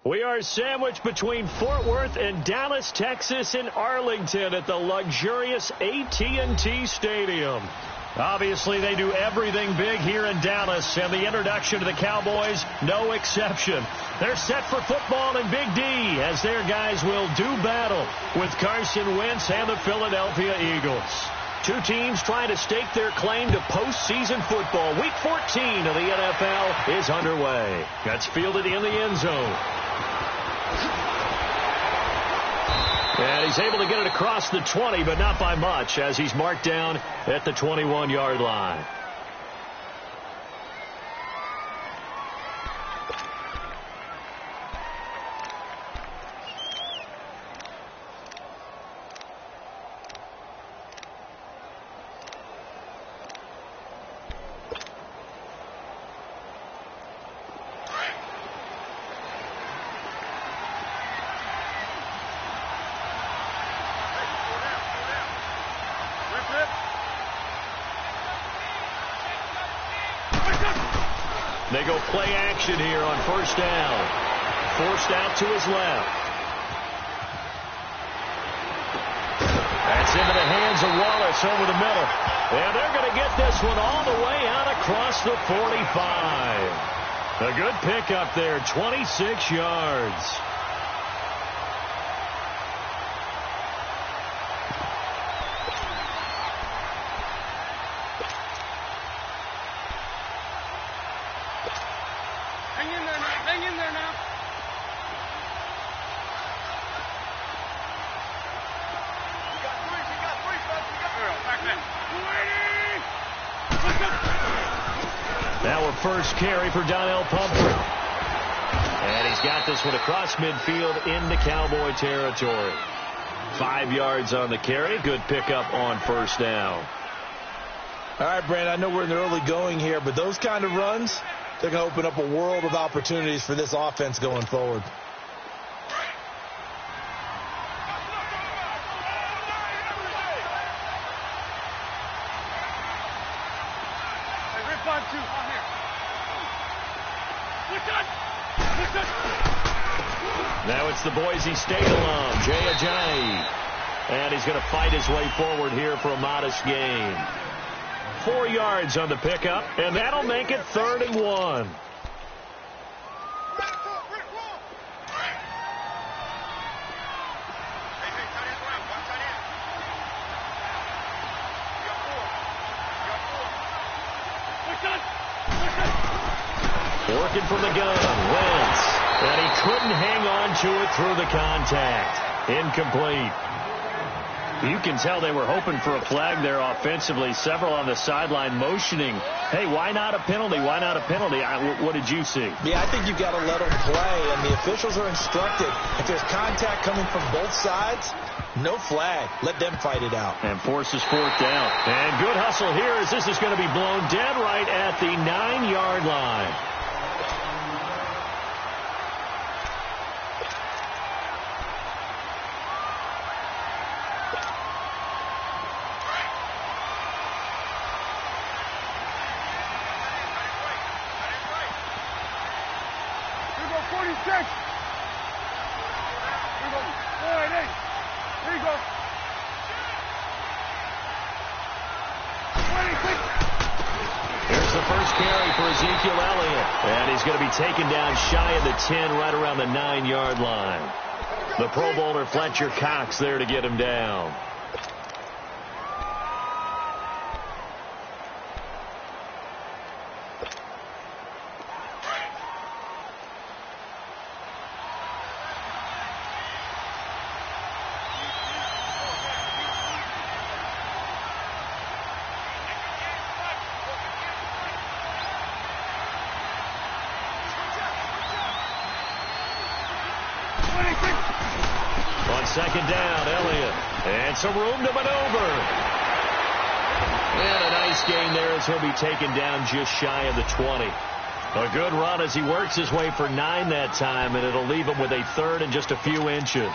We are sandwiched between Fort Worth and Dallas, Texas, in Arlington at the luxurious AT&T Stadium. Obviously, they do everything big here in Dallas, and the introduction to the Cowboys, no exception. They're set for football in Big D as their guys will do battle with Carson Wentz and the Philadelphia Eagles. Two teams trying to stake their claim to postseason football. Week 14 of the NFL is underway. That's fielded in the end zone. And he's able to get it across the 20, but not by much, as he's marked down at the 21-yard line. They go play action here on first down. Forced out to his left. That's into the hands of Wallace over the middle. And they're going to get this one all the way out across the 45. A good pickup there, 26 yards. Now a first carry for Donnell Pumphrey. And he's got this one across midfield into Cowboy territory. 5 yards on the carry. Good pickup on first down. All right, Brandon, I know we're in the early going here, but those kind of runs, they're going to open up a world of opportunities for this offense going forward. Now it's the Boise State alum, Jay Ajayi. And he's going to fight his way forward here for a modest gain. 4 yards on the pickup, and that'll make it 3rd and 1. Working from the gun, Wentz. And he couldn't hang on to it through the contact. Incomplete. You can tell they were hoping for a flag there offensively. Several on the sideline motioning, hey, why not a penalty? Why not a penalty? What did you see? Yeah, I think you've got to let them play, and the officials are instructed. If there's contact coming from both sides, no flag. Let them fight it out. And forces 4th down. And good hustle here as this is going to be blown dead right at the 9-yard line. Taken down shy of the 10, right around the 9-yard line. The Pro Bowler Fletcher Cox there to get him down. Second down, Elliott. And some room to maneuver. And a nice gain there as he'll be taken down just shy of the 20. A good run as he works his way for 9 that time, and it'll leave him with a 3rd and just a few inches.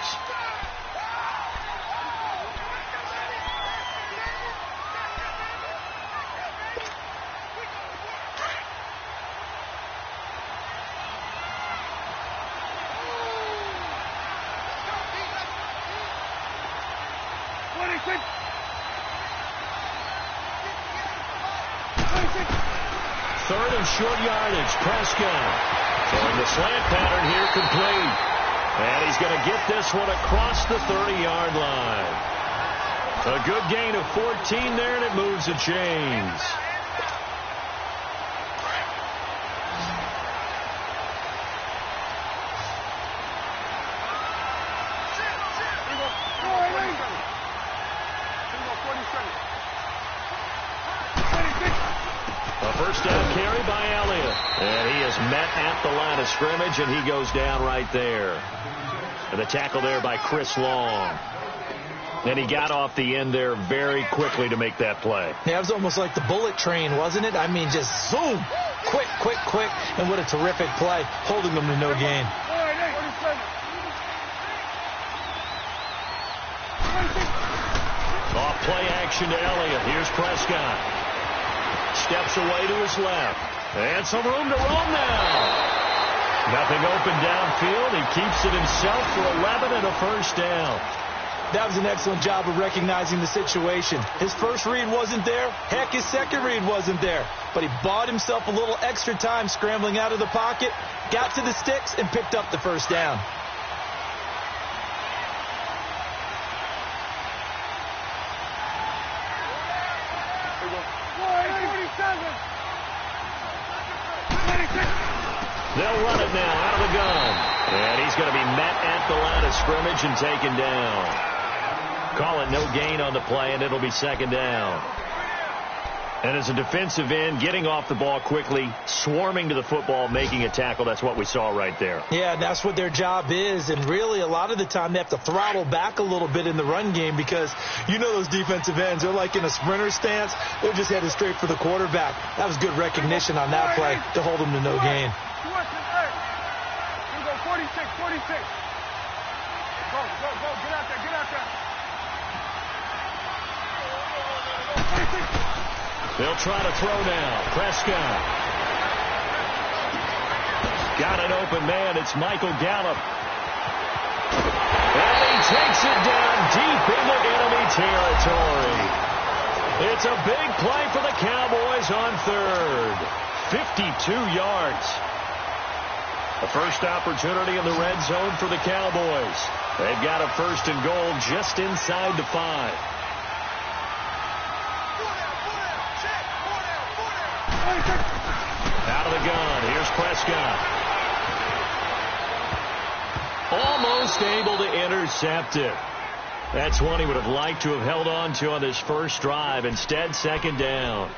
third and short yardage. Prescott throwing the slant pattern here, complete. And he's going to get this one across the 30-yard line. A good gain of 14 there, and it moves the chains. A first down carry by Elliott. And he is met at the line of scrimmage, and he goes down right there. And the tackle there by Chris Long. And he got off the end there very quickly to make that play. Yeah, it was almost like the bullet train, wasn't it? I mean, just zoom. Quick, quick, quick. And what a terrific play, holding them to no gain. Off play action to Elliott. Here's Prescott. Steps away to his left. And some room to roam now. Nothing open downfield. He keeps it himself for 11 and a first down. That was an excellent job of recognizing the situation. His first read wasn't there. Heck, his second read wasn't there. But he bought himself a little extra time scrambling out of the pocket, got to the sticks, and picked up the first down. They'll run it now out of the gun. And he's going to be met at the line of scrimmage and taken down. Call it no gain on the play, and it'll be second down. And as a defensive end, getting off the ball quickly, swarming to the football, making a tackle, that's what we saw right there. Yeah, that's what their job is. And really, a lot of the time, they have to throttle back a little bit in the run game because you know those defensive ends, they're like in a sprinter stance. They're just headed straight for the quarterback. That was good recognition on that play to hold them to no gain. 46. Go, get out there. They'll try to throw now. Prescott. Got an open man. It's Michael Gallup. And he takes it down deep into enemy territory. It's a big play for the Cowboys on third. 52 yards. A first opportunity in the red zone for the Cowboys. They've got a first and goal just inside the 5. Out of the gun. Here's Prescott. Almost able to intercept it. That's one he would have liked to have held on to on this first drive. Instead, second down.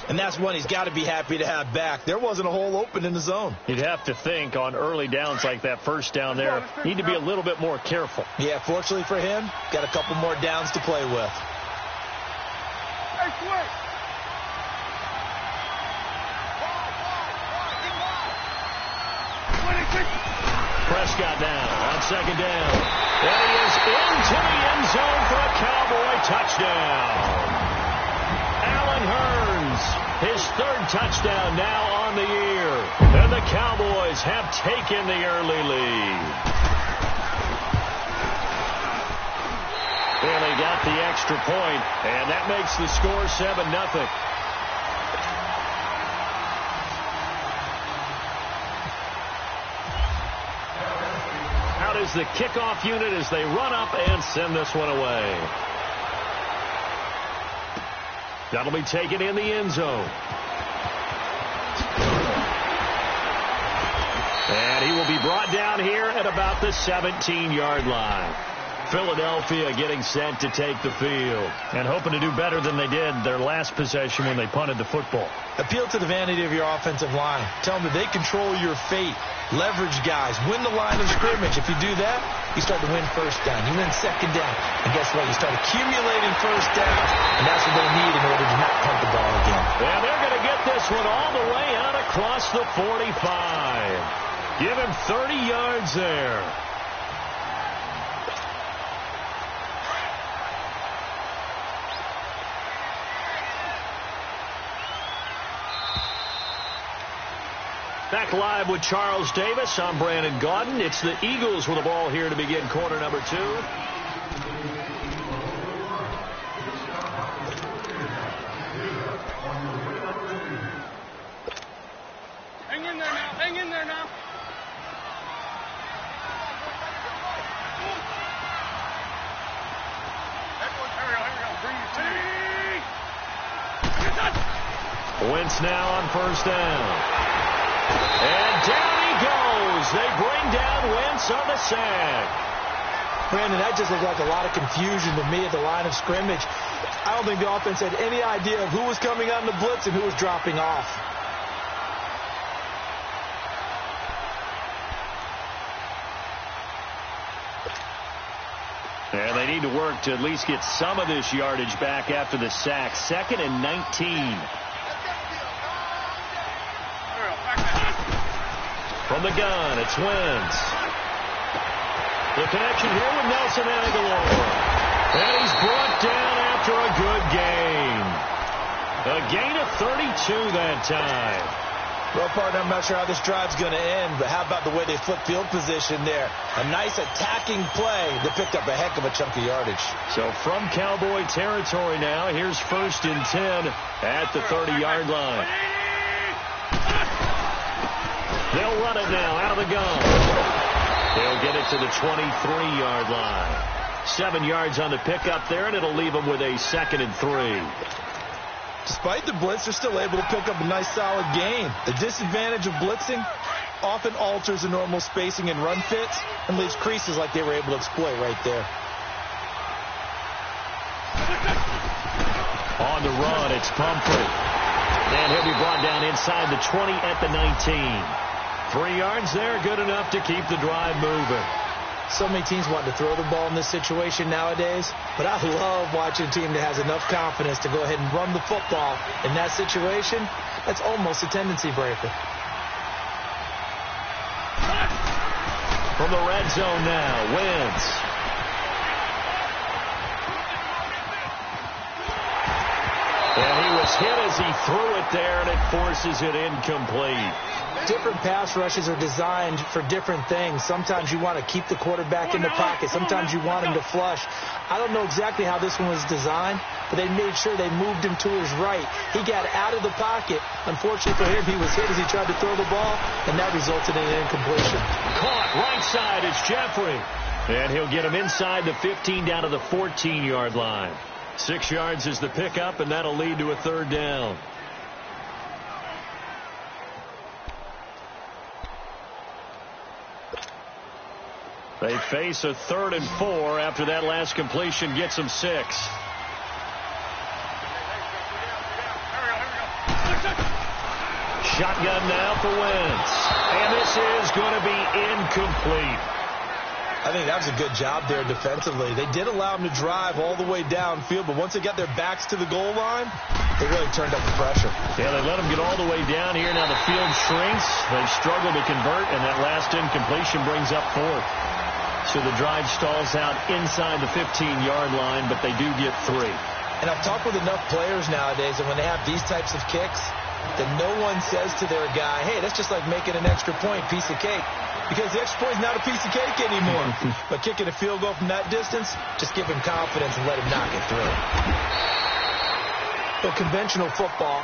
And that's one he's got to be happy to have back. There wasn't a hole open in the zone. You'd have to think on early downs like that first down there, need to be a little bit more careful. Yeah, fortunately for him, got a couple more downs to play with. Prescott down on second down. And he is into the end zone for a Cowboy touchdown. Allen Hurns, his third touchdown now on the year. And the Cowboys have taken the early lead. And they got the extra point, and that makes the score 7-0. Out is the kickoff unit as they run up and send this one away. That'll be taken in the end zone. And he will be brought down here at about the 17-yard line. Philadelphia getting set to take the field and hoping to do better than they did their last possession when they punted the football. Appeal to the vanity of your offensive line. Tell them that they control your fate. Leverage guys. Win the line of scrimmage. If you do that, you start to win first down. You win second down. And guess what? You start accumulating first downs. And that's what they need in order to not punt the ball again. And they're going to get this one all the way out across the 45. Give him 30 yards there. Back live with Charles Davis. I'm Brandon Gaudin. It's the Eagles with the ball here to begin quarter number 2. Wentz now on first down. And down he goes. They bring down Wentz on the sack. Brandon, that just looked like a lot of confusion to me at the line of scrimmage. I don't think the offense had any idea of who was coming on the blitz and who was dropping off. And they need to work to at least get some of this yardage back after the sack. 2nd and 19. From the gun, it's Wentz. The connection here with Nelson Aguilar. And he's brought down after a good gain. A gain of 32 that time. Well, partner, I'm not sure how this drive's going to end, but how about the way they flip field position there? A nice attacking play that picked up a heck of a chunk of yardage. So from Cowboy territory now, here's 1st and 10 at the 30-yard line. They'll run it now out of the gun. They'll get it to the 23-yard line. 7 yards on the pickup there, and it'll leave them with a 2nd and 3. Despite the blitz, they're still able to pick up a nice solid gain. The disadvantage of blitzing often alters the normal spacing and run fits and leaves creases like they were able to exploit right there. On the run, it's Pumphrey. And he'll be brought down inside the 20 at the 19. 3 yards there, good enough to keep the drive moving. So many teams want to throw the ball in this situation nowadays, but I love watching a team that has enough confidence to go ahead and run the football in that situation. That's almost a tendency breaker. From the red zone now, Wentz. And he was hit as he threw it there, and it forces it incomplete. Different pass rushes are designed for different things. Sometimes you want to keep the quarterback in the pocket. Sometimes you want him to flush. I don't know exactly how this one was designed, but they made sure they moved him to his right. He got out of the pocket. Unfortunately for him, he was hit as he tried to throw the ball, and that resulted in an incompletion. Caught right side, it's Jeffrey. And he'll get him inside the 15 down to the 14-yard line. 6 yards is the pickup, and that'll lead to a 3rd down. They face a 3rd and 4 after that last completion gets them 6. Shotgun now for Wentz. And this is going to be incomplete. I think that was a good job there defensively. They did allow him to drive all the way downfield, but once they got their backs to the goal line, they really turned up the pressure. Yeah, they let him get all the way down here. Now the field shrinks. They've struggled to convert, and that last incompletion brings up 4th. So the drive stalls out inside the 15-yard line, but they do get 3. And I've talked with enough players nowadays, and when they have these types of kicks, that no one says to their guy, hey, that's just like making an extra point, piece of cake. Because the extra point is not a piece of cake anymore. But kicking a field goal from that distance, just give him confidence and let him knock it through. But conventional football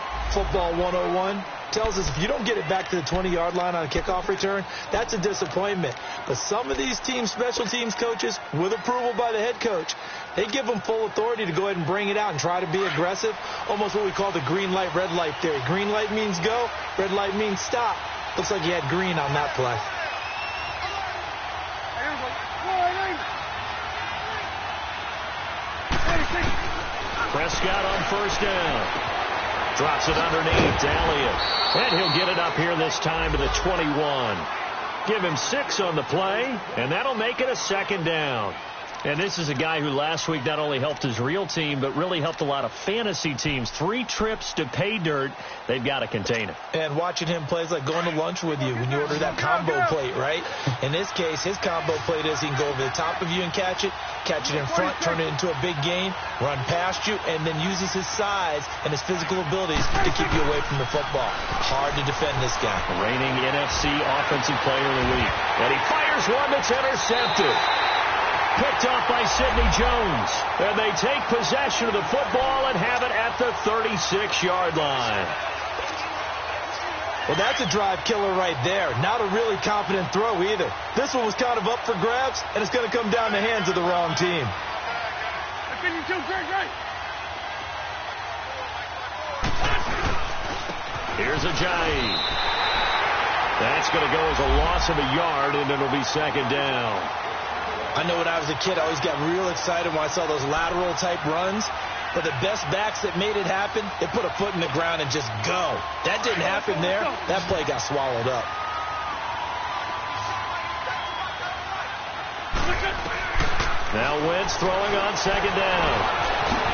101, tells us if you don't get it back to the 20-yard line on a kickoff return, that's a disappointment. But some of these teams, special teams coaches, with approval by the head coach, they give them full authority to go ahead and bring it out and try to be aggressive, almost what we call the green light, red light theory. Green light means go, red light means stop. Looks like he had green on that play. Prescott on first down. Drops it underneath to Elliott. And he'll get it up here this time to the 21. Give him 6 on the play, and that'll make it a 2nd down. And this is a guy who last week not only helped his real team, but really helped a lot of fantasy teams. 3 trips to pay dirt. They've got to contain it. And watching him play is like going to lunch with you when you order that combo plate, right? In this case, his combo plate is he can go over the top of you and catch it in front, turn it into a big gain, run past you, and then uses his size and his physical abilities to keep you away from the football. Hard to defend this guy. Reigning NFC Offensive Player of the Week. And he fires one that's intercepted. Picked off by Sidney Jones. And they take possession of the football and have it at the 36-yard line. Well, that's a drive killer right there. Not a really confident throw either. This one was kind of up for grabs, and it's going to come down the hands of the wrong team. Here's Ajayi. That's going to go as a loss of a yard, and it'll be second down. I know when I was a kid, I always got real excited when I saw those lateral-type runs. But the best backs that made it happen, they put a foot in the ground and just go. That didn't happen there. That play got swallowed up. Now Wentz throwing on second down.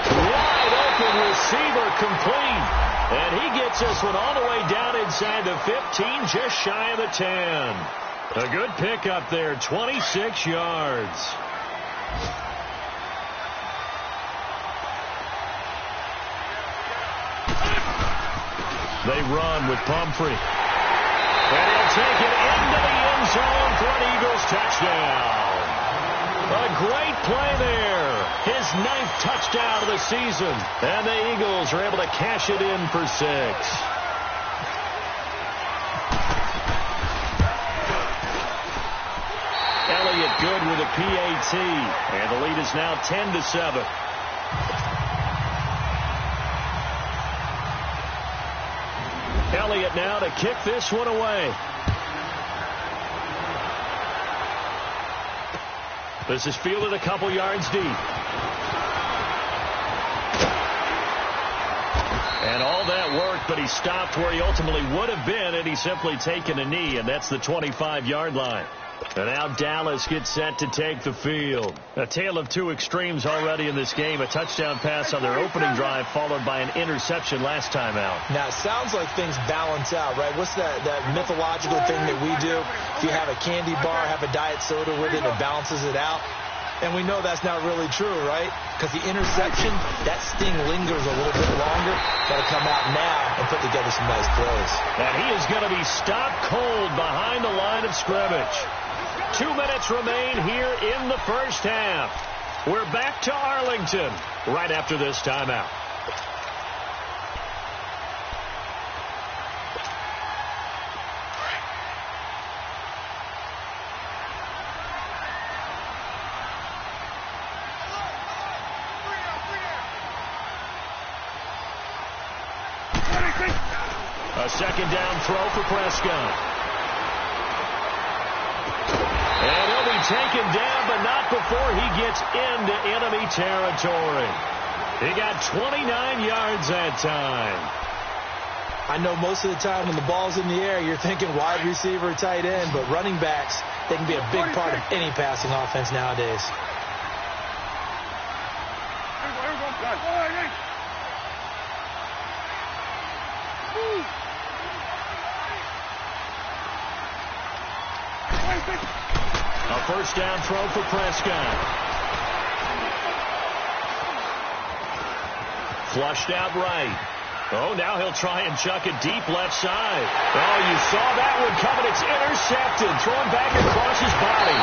Wide open receiver complete. And he gets this one all the way down inside the 15, just shy of the 10. A good pickup there, 26 yards. They run with Pumphrey. And he'll take it into the end zone for an Eagles touchdown. A great play there. His 9th touchdown of the season. And the Eagles are able to cash it in for 6. Elliott good with a PAT. And the lead is now 10-7. Elliott now to kick this one away. This is fielded a couple yards deep. And all that worked, but he stopped where he ultimately would have been, and he's simply taken a knee, and that's the 25-yard line. And now Dallas gets set to take the field. A tale of two extremes already in this game. A touchdown pass on their opening drive followed by an interception last time out. Now, it sounds like things balance out, right? What's that mythological thing that we do? If you have a candy bar, have a diet soda with it, it balances it out. And we know that's not really true, right? Because the interception, that sting lingers a little bit longer. Got to come out now and put together some nice plays. And he is going to be stopped cold behind the line of scrimmage. 2 minutes remain here in the first half. We're back to Arlington right after this timeout. A second down throw for Prescott. And he'll be taken down, but not before he gets into enemy territory. He got 29 yards that time. I know most of the time when the ball's in the air, you're thinking wide receiver, tight end, but running backs, they can be a big part of any passing offense nowadays. A first down throw for Prescott. Flushed out right. Oh, now he'll try and chuck it deep left side. Oh, you saw that one coming. It's intercepted. Thrown back across his body.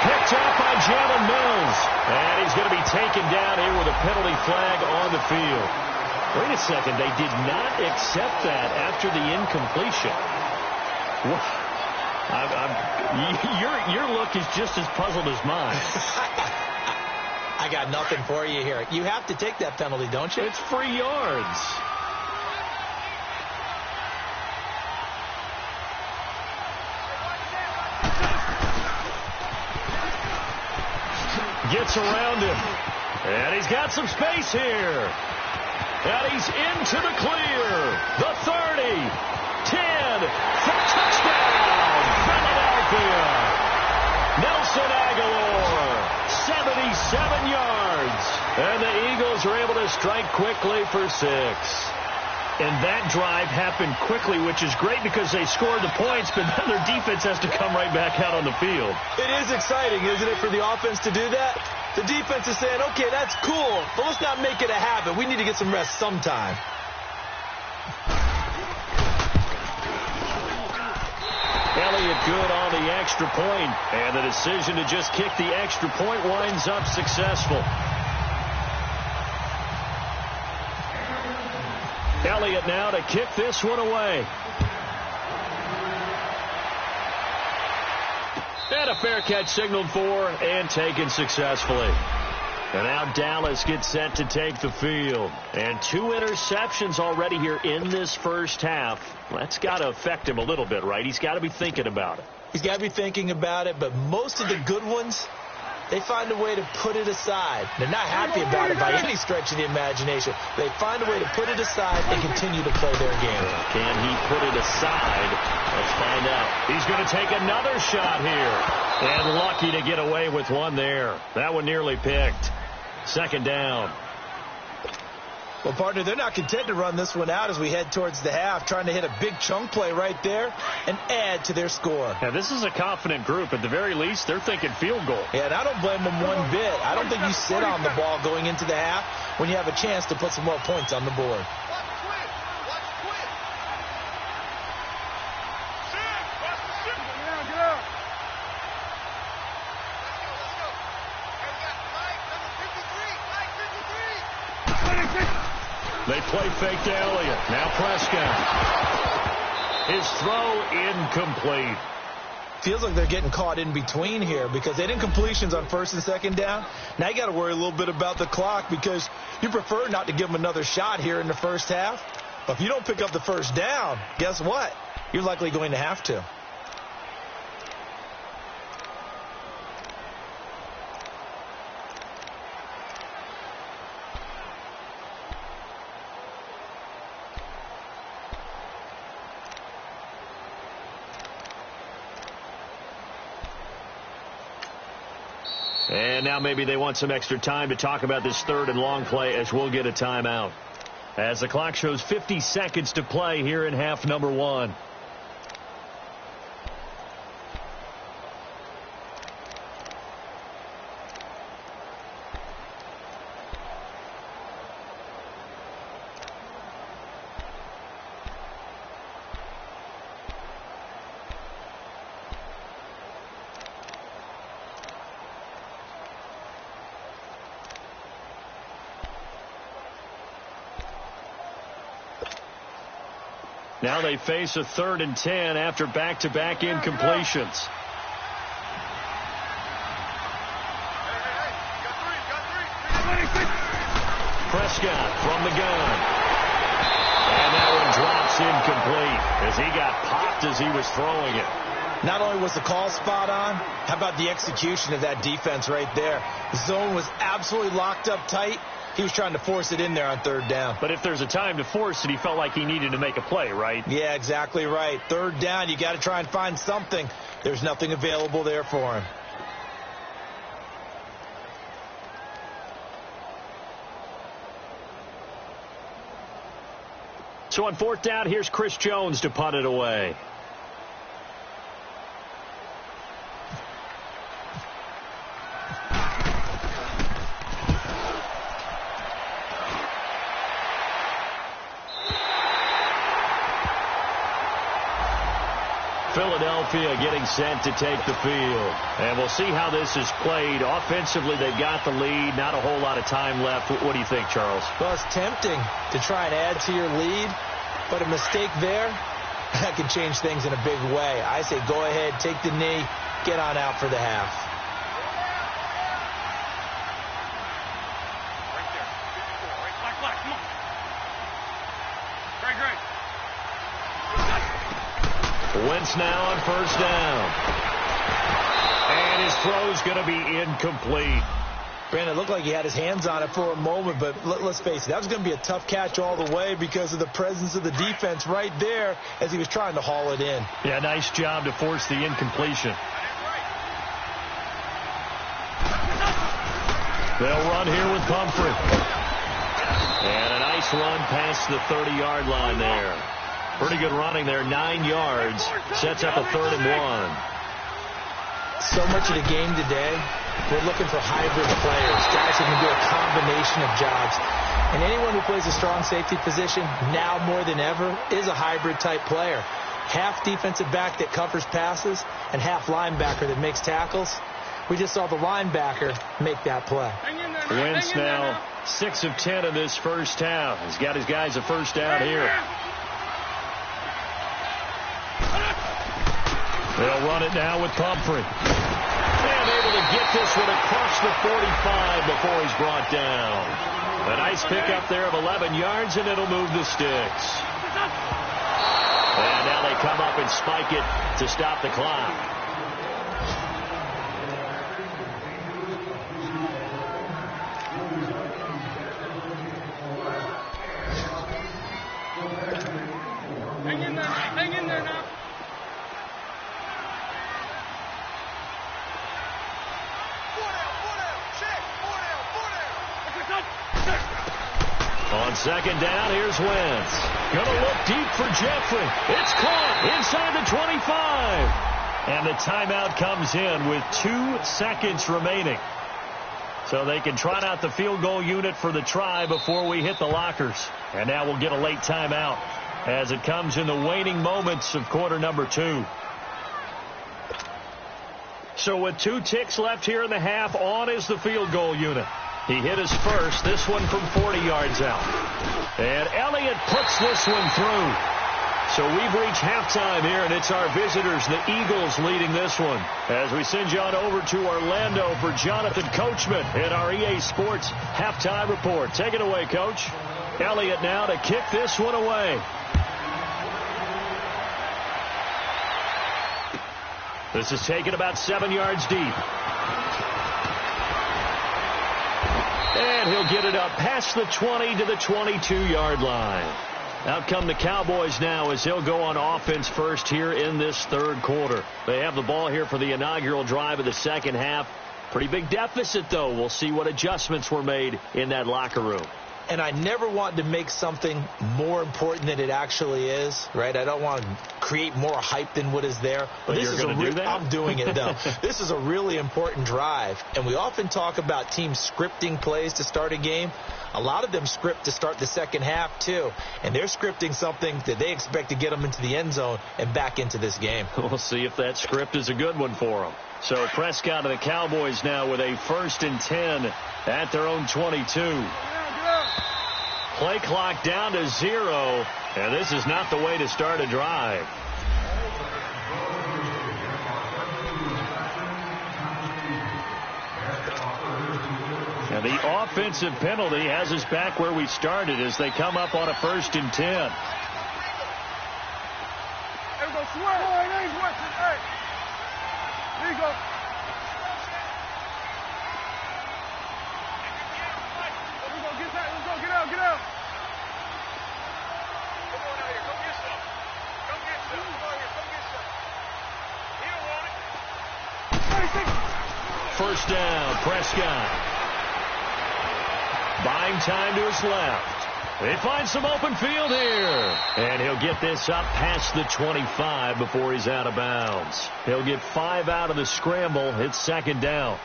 Picked up by Jalen Mills. And he's going to be taken down here with a penalty flag on the field. Wait a second. They did not accept that after the incompletion. Your look is just as puzzled as mine. I got nothing for you here. You have to take that penalty, don't you? It's free yards. Gets around him. And he's got some space here. And he's into the clear. The 30. 10. For touchdown. Philadelphia. Nelson Aguilar. 77 yards. And the Eagles are able to strike quickly for 6. And that drive happened quickly, which is great because they scored the points, but then their defense has to come right back out on the field. It is exciting, isn't it, for the offense to do that? The defense is saying, okay, that's cool, but let's not make it a habit. We need to get some rest sometime. Elliott good on the extra point, and the decision to just kick the extra point winds up successful. Elliott now to kick this one away. And a fair catch signaled for and taken successfully. And now Dallas gets set to take the field. And 2 interceptions already here in this first half. That's got to affect him a little bit, right? He's got to be thinking about it. He's got to be thinking about it, but most of the good ones, they find a way to put it aside. They're not happy about it by any stretch of the imagination. They find a way to put it aside and continue to play their game. Can he put it aside? Let's find out. He's going to take another shot here. And lucky to get away with one there. That one nearly picked. Second down. Well, partner, they're not content to run this one out as we head towards the half, trying to hit a big chunk play right there and add to their score. Yeah, this is a confident group. At the very least, they're thinking field goal. Yeah, and I don't blame them one bit. I don't think you sit on the ball going into the half when you have a chance to put some more points on the board. They play fake to Elliott. Now Prescott. His throw incomplete. Feels like they're getting caught in between here because they didn't completions on first and second down. Now you got to worry a little bit about the clock because you prefer not to give them another shot here in the first half. But if you don't pick up the first down, guess what? You're likely going to have to. And now maybe they want some extra time to talk about this third and long play as we'll get a timeout. As the clock shows 50 seconds to play here in half number 1. Now they face a 3rd and 10 after back-to-back incompletions. Prescott from the gun. And that one drops incomplete as he got popped as he was throwing it. Not only was the call spot on, how about the execution of that defense right there? The zone was absolutely locked up tight. He was trying to force it in there on 3rd down. But if there's a time to force it, he felt like he needed to make a play, right? Yeah, exactly right. 3rd down, you got to try and find something. There's nothing available there for him. So on 4th down, here's Chris Jones to punt it away. Philadelphia getting set to take the field. And we'll see how this is played. Offensively, they've got the lead. Not a whole lot of time left. What do you think, Charles? Well, it's tempting to try and add to your lead, but a mistake there, that can change things in a big way. I say go ahead, take the knee, get on out for the half. Wentz now on 1st down. And his throw's going to be incomplete. Brandon, it looked like he had his hands on it for a moment, but let's face it, that was going to be a tough catch all the way because of the presence of the defense right there as he was trying to haul it in. Yeah, nice job to force the incompletion. They'll run here with Pumphrey. And a nice run past the 30-yard line there. Pretty good running there, 9 yards. Sets up a 3rd and 1. So much of the game today, we're looking for hybrid players, guys who can do a combination of jobs. And anyone who plays a strong safety position, now more than ever, is a hybrid type player. Half defensive back that covers passes and half linebacker that makes tackles. We just saw the linebacker make that play. Wentz now 6 of 10 in this first half. He's got his guys a 1st down here. They'll run it now with Pumphrey. And able to get this one across the 45 before he's brought down. A nice pickup there of 11 yards, and it'll move the sticks. And now they come up and spike it to stop the clock. Hang in there now. On second down, here's Wentz. Gonna look deep for Jeffrey. It's caught inside the 25. And the timeout comes in with 2 seconds remaining. So they can trot out the field goal unit for the try before we hit the lockers. And now we'll get a late timeout as it comes in the waning moments of quarter number 2. So with 2 ticks left here in the half, on is the field goal unit. He hit his first, this one from 40 yards out. And Elliott puts this one through. So we've reached halftime here, and it's our visitors, the Eagles, leading this one. As we send you on over to Orlando for Jonathan Coachman in our EA Sports halftime report. Take it away, Coach. Elliott now to kick this one away. This is taken about 7 yards deep. And he'll get it up past the 20 to the 22-yard line. Out come the Cowboys now as they'll go on offense first here in this third quarter. They have the ball here for the inaugural drive of the second half. Pretty big deficit, though. We'll see what adjustments were made in that locker room. And I never want to make something more important than it actually is, right? I don't want to create more hype than what is there. But this is do that? I'm doing it, though. This is a really important drive. And we often talk about teams scripting plays to start a game. A lot of them script to start the second half, too. And they're scripting something that they expect to get them into the end zone and back into this game. We'll see if that script is a good one for them. So Prescott and the Cowboys now with a 1st and 10 at their own 22. Play clock down to 0, and this is not the way to start a drive. And the offensive penalty has us back where we started as they come up on a 1st and 10. There we go, swear. Hey, there you go. Get out. Come on out here. Come get some. Come on here. Come get some. He don't want it. First down, Prescott. Buying time to his left. They find some open field here. And he'll get this up past the 25 before he's out of bounds. He'll get 5 out of the scramble. It's second down.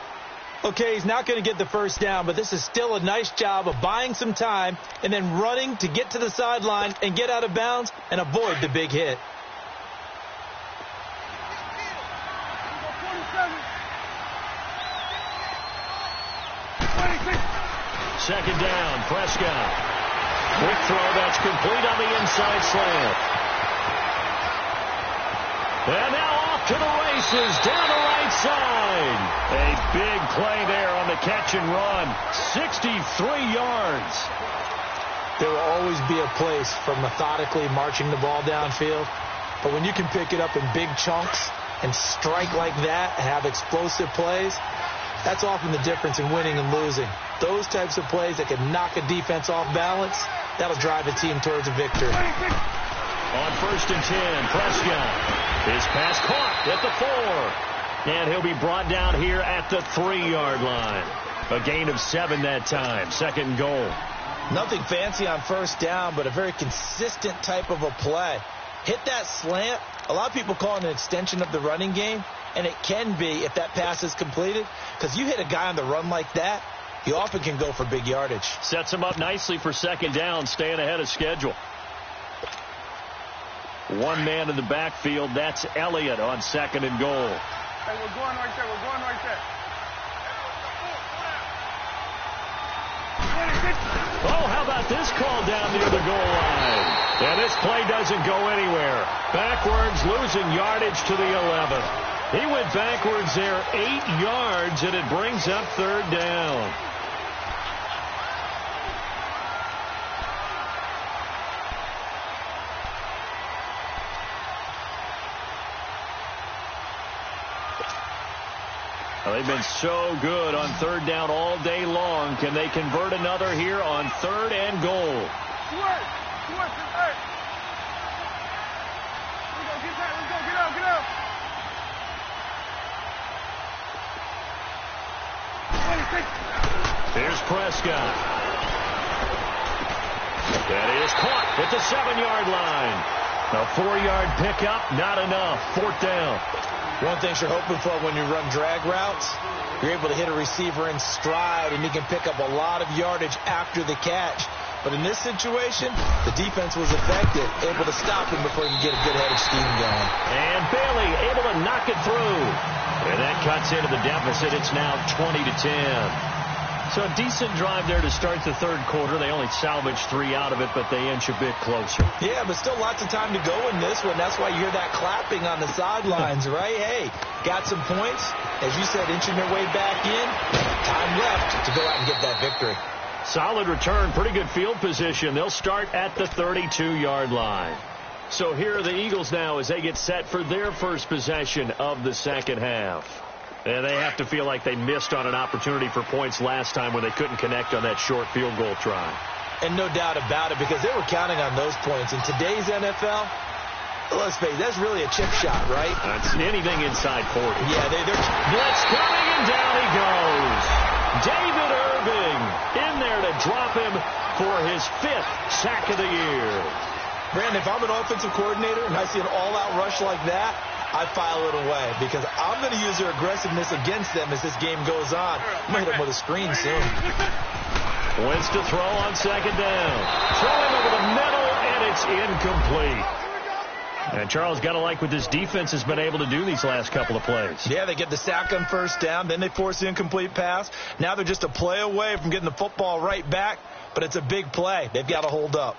Okay, he's not going to get the first down, but this is still a nice job of buying some time and then running to get to the sideline and get out of bounds and avoid the big hit. Second down, Prescott. Quick throw that's complete on the inside slant. And now off to the races down the right side. A big play there on the catch and run. 63 yards. There will always be a place for methodically marching the ball downfield. But when you can pick it up in big chunks and strike like that, have explosive plays, that's often the difference in winning and losing. Those types of plays that can knock a defense off balance, that'll drive a team towards a victory. On 1st and 10, Prescott. His pass caught at the 4. And he'll be brought down here at the 3-yard line. A gain of 7 that time. Second and goal. Nothing fancy on first down, but a very consistent type of a play. Hit that slant. A lot of people call it an extension of the running game, and it can be if that pass is completed, because you hit a guy on the run like that, you often can go for big yardage. Sets him up nicely for second down, staying ahead of schedule. One man in the backfield, that's Elliott on second and goal. Hey, we're going right there. Oh, how about this call down near the goal line? And this play doesn't go anywhere. Backwards, losing yardage to the 11. He went backwards there 8 yards, and it brings up third down. Well, they've been so good on third down all day long. Can they convert another here on third and goal? Here's Prescott. That is caught at the 7-yard line. A 4-yard pickup, not enough. Fourth down. One thing you're hoping for when you run drag routes, you're able to hit a receiver in stride, and he can pick up a lot of yardage after the catch. But in this situation, the defense was effective, able to stop him before he can get a good head of steam going. And Bailey able to knock it through. And that cuts into the deficit. It's now 20-10. So a decent drive there to start the third quarter. They only salvaged 3 out of it, but they inch a bit closer. Yeah, but still lots of time to go in this one. That's why you hear that clapping on the sidelines, right? Hey, got some points. As you said, inching their way back in. Time left to go out and get that victory. Solid return, pretty good field position. They'll start at the 32-yard line. So here are the Eagles now as they get set for their first possession of the second half. And they have to feel like they missed on an opportunity for points last time when they couldn't connect on that short field goal try. And no doubt about it, because they were counting on those points. In today's NFL, let's face it, that's really a chip shot, right? That's anything inside 40. Yeah, they're blitz coming, and down he goes. David Irving in there to drop him for his 5th sack of the year. Brandon, if I'm an offensive coordinator and I see an all-out rush like that, I file it away because I'm going to use their aggressiveness against them as this game goes on. I'm going to hit them with a screen soon. Wentz to throw on second down. Throwing over the middle, and it's incomplete. And Charles, got to like what this defense has been able to do these last couple of plays. Yeah, they get the sack on first down, then they force the incomplete pass. Now they're just a play away from getting the football right back, but it's a big play. They've got to hold up.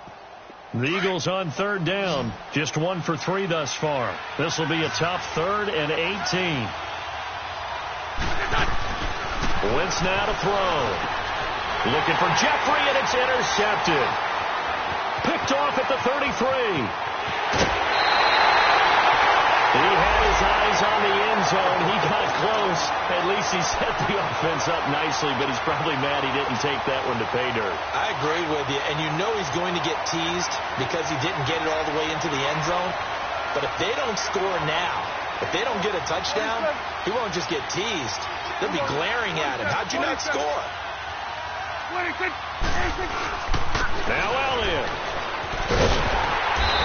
The Eagles on third down, just 1 for 3 thus far. This will be a tough 3rd and 18. Wentz now to throw. Looking for Jeffrey, and it's intercepted. Picked off at the 33. He had his eyes on the end zone. He got close. At least he set the offense up nicely, but he's probably mad he didn't take that one to pay dirt. I agree with you, and you know he's going to get teased because he didn't get it all the way into the end zone. But if they don't score now, if they don't get a touchdown, he won't just get teased. They'll be glaring at him. How'd you not score? Now Elliott.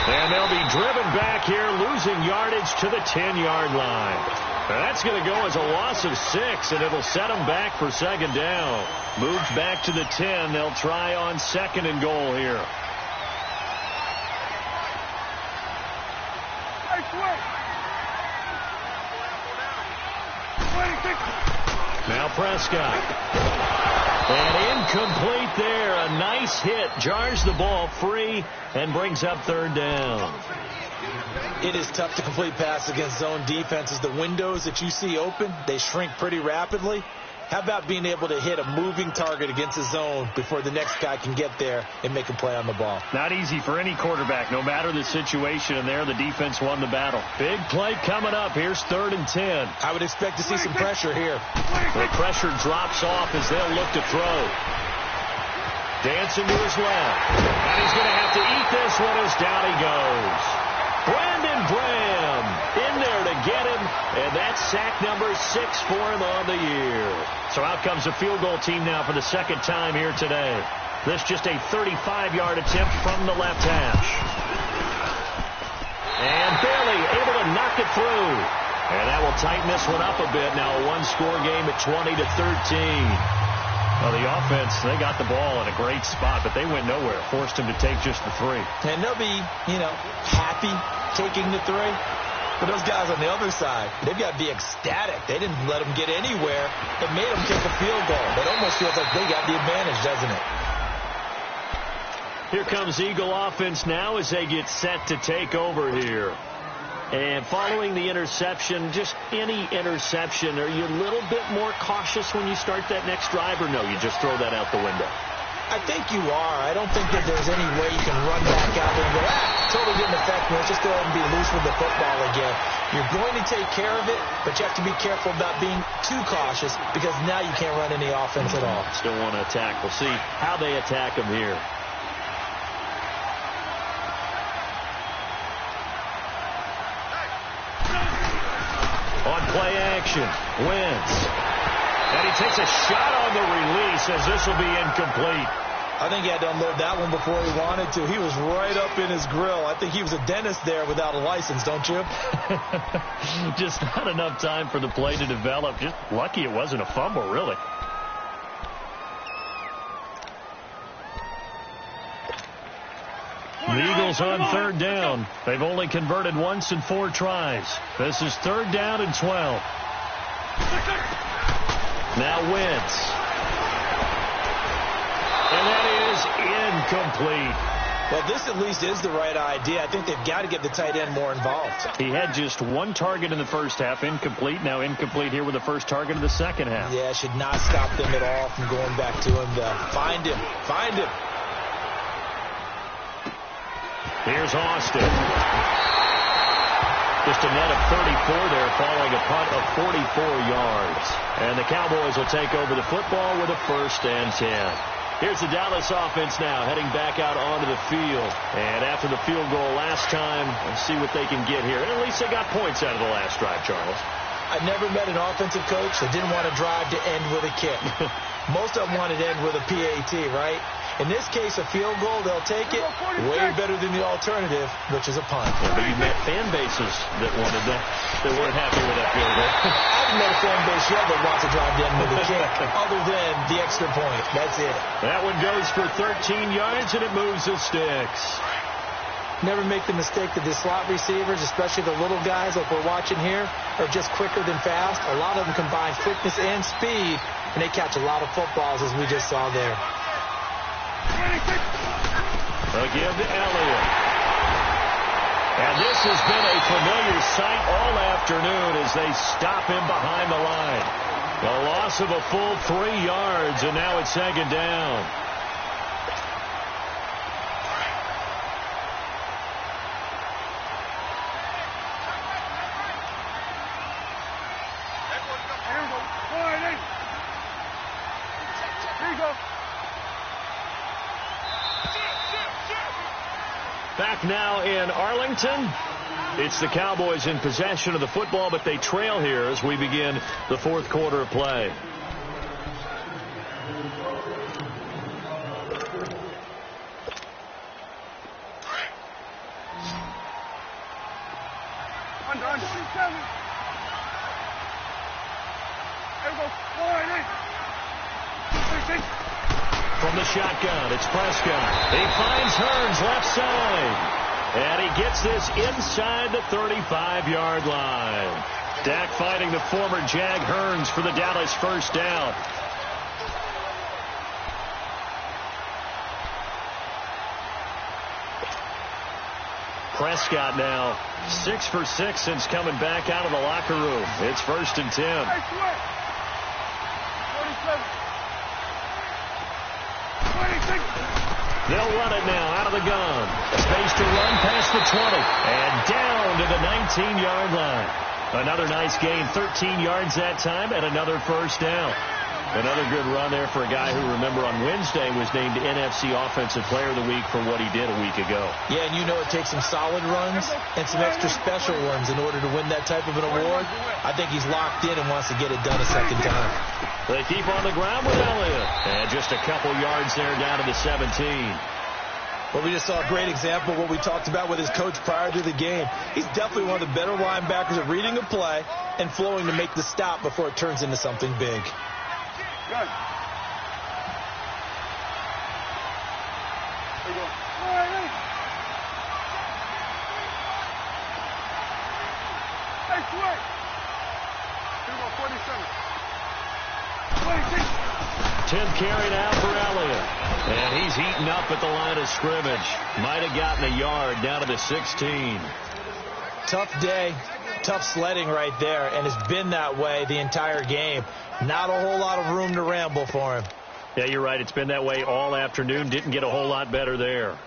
And they'll be driven back here, losing yardage to the 10-yard line. That's going to go as a loss of 6, and it'll set them back for second down. Moved back to the 10. They'll try on second and goal here. Now Prescott. And incomplete there. A nice hit. Jars the ball free and brings up third down. It is tough to complete pass against zone defenses. The windows that you see open, they shrink pretty rapidly. How about being able to hit a moving target against a zone before the next guy can get there and make a play on the ball? Not easy for any quarterback, no matter the situation, and there the defense won the battle. Big play coming up. Here's 3rd and 10. I would expect to see some pressure here. The pressure drops off as they'll look to throw. Dancing to his left. And he's going to have to eat this one as down he goes. Brandon Graham in there to get him, and that's sack number 6 for him on the year. So out comes a field goal team now for the second time here today. This just a 35-yard attempt from the left hash. And Bailey able to knock it through. And that will tighten this one up a bit. Now a one-score game at 20-13. Well, the offense, they got the ball in a great spot, but they went nowhere. Forced him to take just the 3. And they'll be, happy taking the 3. But those guys on the other side, they've got to be ecstatic. They didn't let them get anywhere. It made them take a field goal. It almost feels like they got the advantage, doesn't it? Here comes Eagle offense now as they get set to take over here. And following the interception, just any interception, are you a little bit more cautious when you start that next drive, or no, you just throw that out the window? I think you are. I don't think that there's any way you can run back out there and go, totally didn't affect me. Let's just go ahead and be loose with the football again. You're going to take care of it, but you have to be careful about being too cautious because now you can't run any offense at all. Still want to attack. We'll see how they attack them here. On play action, Wentz. And he takes a shot on the release as this will be incomplete. I think he had to unload that one before he wanted to. He was right up in his grill. I think he was a dentist there without a license, don't you? Just not enough time for the play to develop. Just lucky it wasn't a fumble, really. The Eagles on third down. They've only converted once in 4 tries. This is third down and 12. Now Wentz. And that is incomplete. Well, this at least is the right idea. I think they've got to get the tight end more involved. He had just 1 target in the first half, incomplete. Now incomplete here with the first target of the second half. Yeah, should not stop them at all from going back to him to find him. Find him. Here's Austin. Just a net of 34 there, following a punt of 44 yards. And the Cowboys will take over the football with a 1st and 10. Here's the Dallas offense now, heading back out onto the field. And after the field goal last time, let's see what they can get here. And at least they got points out of the last drive, Charles. I've never met an offensive coach that didn't want to drive to end with a kick. Most of them wanted to end with a PAT, right? In this case, a field goal, they'll take it. Way better than the alternative, which is a punt. Yeah, but you met fan bases that wanted that, that weren't happy with that field goal. I haven't met a fan base yet that wants to drive to end with a kick, other than the extra point. That's it. That one goes for 13 yards, and it moves the sticks. Never make the mistake that the slot receivers, especially the little guys like we're watching here, are just quicker than fast. A lot of them combine quickness and speed, and they catch a lot of footballs, as we just saw there. They'll give to Elliott. And this has been a familiar sight all afternoon as they stop him behind the line. A loss of a full 3 yards, and now it's 2nd down. Back now in Arlington. It's the Cowboys in possession of the football, but they trail here as we begin the 4th quarter of play. From the shotgun, it's Prescott. He finds Hearns left side. And he gets this inside the 35-yard line. Dak fighting the former Jag Hearns for the Dallas 1st down. Prescott now 6 for 6 since coming back out of the locker room. It's 1st and 10. They'll run it now out of the gun. Space to run past the 20. And down to the 19-yard line. Another nice gain, 13 yards that time, and another 1st down. Another good run there for a guy who, remember, on Wednesday was named NFC Offensive Player of the Week for what he did a week ago. Yeah, and you know it takes some solid runs and some extra special ones in order to win that type of an award. I think he's locked in and wants to get it done a 2nd time. They keep on the ground with Elliott. And just a couple yards there down to the 17. Well, we just saw a great example of what we talked about with his coach prior to the game. He's definitely one of the better linebackers at reading a play and flowing to make the stop before it turns into something big. Good. There you go. All right. Hey, switch. Here we go, 47. 26. 10th carry now for Elliott. And he's eaten up at the line of scrimmage. Might have gotten a yard down to the 16. Tough day, tough sledding right there, and it's been that way the entire game. Not a whole lot of room to ramble for him. Yeah, you're right. It's been that way all afternoon. Didn't get a whole lot better there.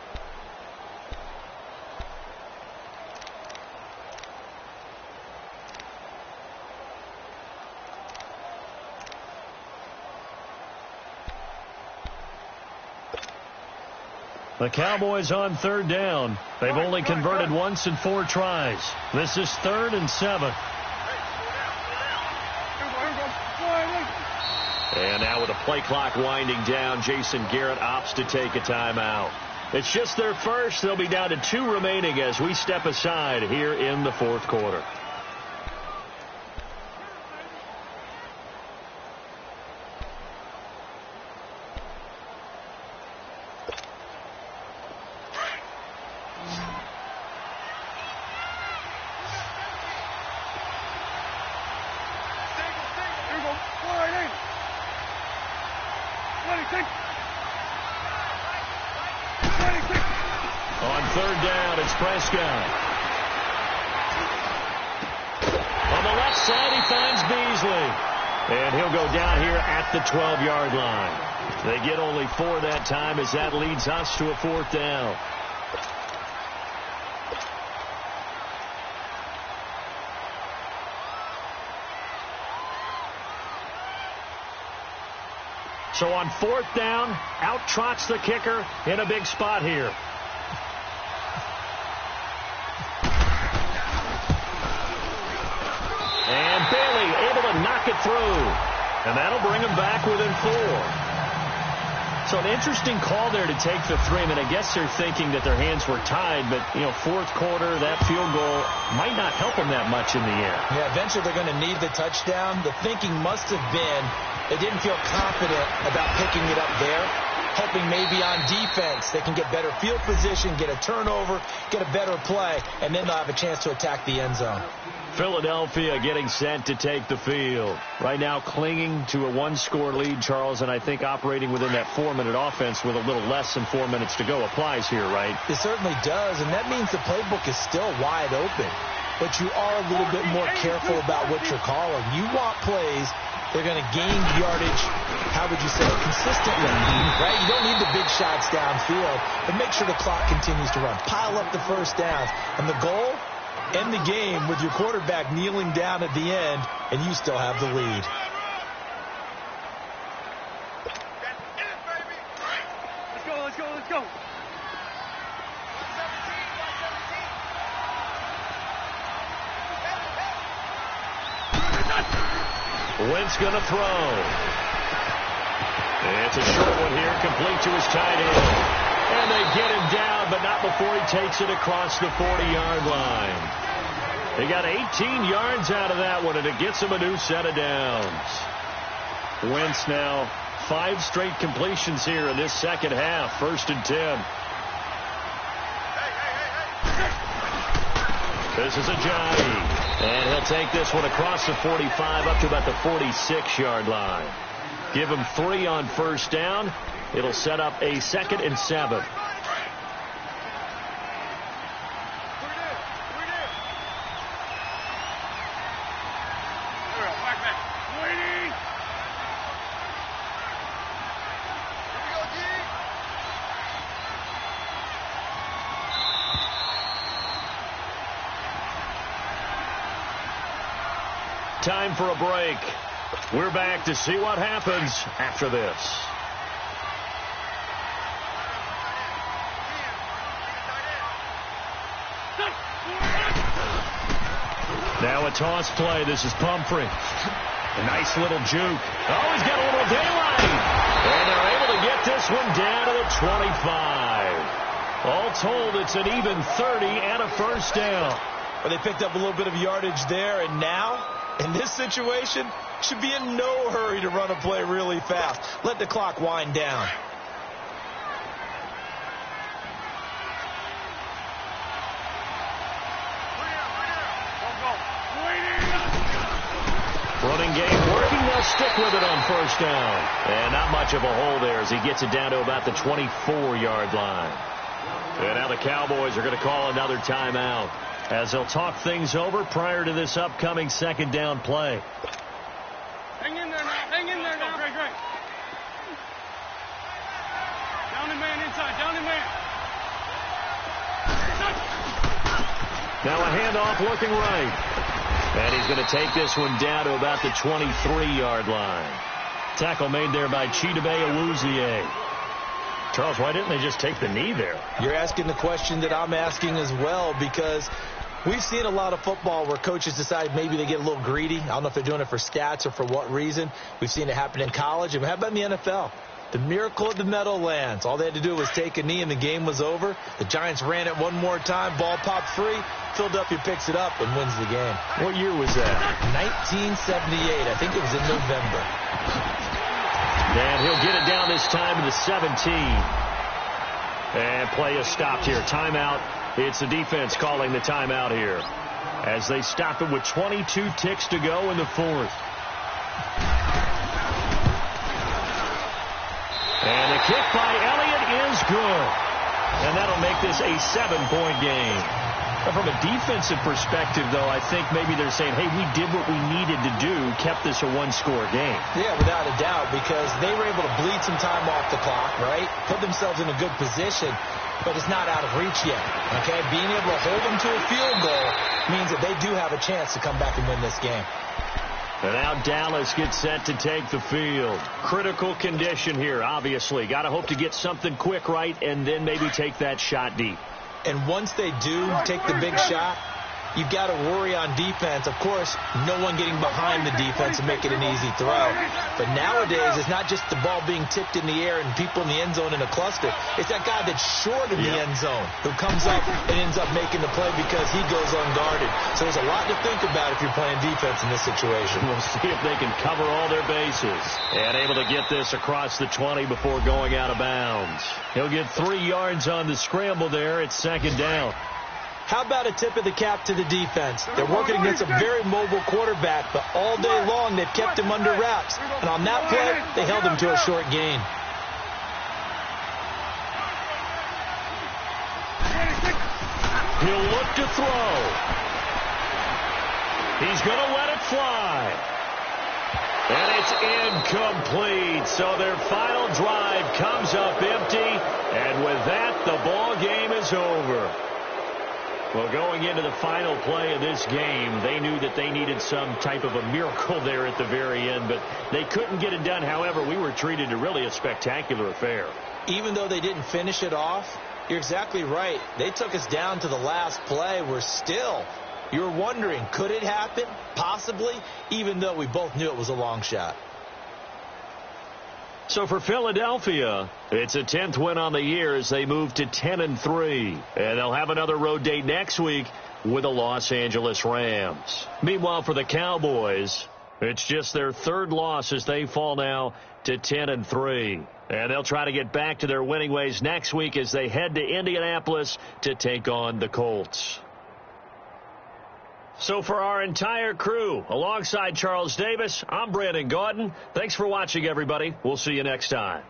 The Cowboys on third down. They've only converted once in 4 tries. This is 3rd and 7. And now with the play clock winding down, Jason Garrett opts to take a timeout. It's just their first. They'll be down to 2 remaining as we step aside here in the 4th quarter. On 3rd down, it's Prescott. On the left side, he finds Beasley. And he'll go down here at the 12-yard line. They get only 4 that time as that leads us to a 4th down. So on 4th down, out trots the kicker in a big spot here. And Bailey able to knock it through. And that'll bring him back within 4. So an interesting call there to take the 3. I mean, I guess they're thinking that their hands were tied, but, 4th quarter, that field goal might not help them that much in the air. Yeah, eventually they're going to need the touchdown. The thinking must have been they didn't feel confident about picking it up there, hoping maybe on defense they can get better field position, get a turnover, get a better play, and then they'll have a chance to attack the end zone. Philadelphia getting set to take the field. Right now clinging to a 1-score lead, Charles, and I think operating within that 4-minute offense with a little less than 4 minutes to go applies here, right? It certainly does, and that means the playbook is still wide open. But you are a little bit more careful about what you're calling. You want plays they're going to gain yardage, how would you say, consistently, right? You don't need the big shots downfield, but make sure the clock continues to run. Pile up the first downs. And the goal, end the game with your quarterback kneeling down at the end, and you still have the lead. Let's go. Wentz going to throw. It's a short one here, complete to his tight end. And they get him down, but not before he takes it across the 40-yard line. They got 18 yards out of that one, and it gets him a new set of downs. Wentz now 5 straight completions here in this second half. 1st and 10. This is Ajayi. And he'll take this one across the 45 up to about the 46-yard line. Give him 3 on 1st down. It'll set up a 2nd and 7. Time for a break. We're back to see what happens after this. Now a toss play. This is Pumphrey. A nice little juke. Oh, he's got a little daylight. And they're able to get this one down to the 25. All told, it's an even 30 and a 1st down. Well, they picked up a little bit of yardage there, and now, in this situation, should be in no hurry to run a play really fast. Let the clock wind down. Running game working. They'll stick with it on 1st down. And not much of a hole there as he gets it down to about the 24-yard line. And now the Cowboys are going to call another timeout. as they'll talk things over prior to this upcoming second down play. Hang in there now. Hang in there now. Great. Down and man inside. Down and man. Now a handoff looking right. And he's going to take this one down to about the 23-yard line. Tackle made there by Chidobe Awuzie. Charles, why didn't they just take the knee there? You're asking the question that I'm asking as well, because we've seen a lot of football where coaches decide maybe they get a little greedy. I don't know if they're doing it for stats or for what reason. We've seen it happen in college. And how about in the NFL? The miracle of the Meadowlands. All they had to do was take a knee and the game was over. The Giants ran it one more time. Ball popped free. Philadelphia picks it up and wins the game. What year was that? 1978. I think it was in November. And he'll get it down this time to the 17. And play is stopped here. Timeout. It's the defense calling the timeout here, as they stop it with 22 ticks to go in the fourth. And the kick by Elliott is good. And that'll make this a 7-point game. From a defensive perspective, though, I think maybe they're saying, hey, we did what we needed to do, kept this a one-score game. Yeah, without a doubt, because they were able to bleed some time off the clock, right? Put themselves in a good position, but it's not out of reach yet, okay? Being able to hold them to a field goal means that they do have a chance to come back and win this game. And now Dallas gets set to take the field. Critical condition here, obviously. Got to hope to get something quick right and then maybe take that shot deep. And once they do take the big shot, you've got to worry on defense. Of course, no one getting behind the defense and making an easy throw. But nowadays, it's not just the ball being tipped in the air and people in the end zone in a cluster. It's that guy that's short of the end zone who comes up and ends up making the play because he goes unguarded. So there's a lot to think about if you're playing defense in this situation. We'll see if they can cover all their bases. And able to get this across the 20 before going out of bounds. He'll get 3 yards on the scramble there. It's second down. How about a tip of the cap to the defense? They're working against a very mobile quarterback, but all day long they've kept him under wraps. And on that play, they held him to a short gain. He'll look to throw. He's going to let it fly. And it's incomplete. So their final drive comes up empty. And with that, the ball game is over. Well, going into the final play of this game, they knew that they needed some type of a miracle there at the very end, but they couldn't get it done. However, we were treated to really a spectacular affair. Even though they didn't finish it off, you're exactly right. They took us down to the last play. We're still, you're wondering, could it happen? Possibly, even though we both knew it was a long shot. So for Philadelphia, it's a 10th win on the year as they move to 10-3. And they'll have another road date next week with the Los Angeles Rams. Meanwhile, for the Cowboys, it's just their 3rd loss as they fall now to 10-3. And they'll try to get back to their winning ways next week as they head to Indianapolis to take on the Colts. So for our entire crew, alongside Charles Davis, I'm Brandon Gaudin. Thanks for watching, everybody. We'll see you next time.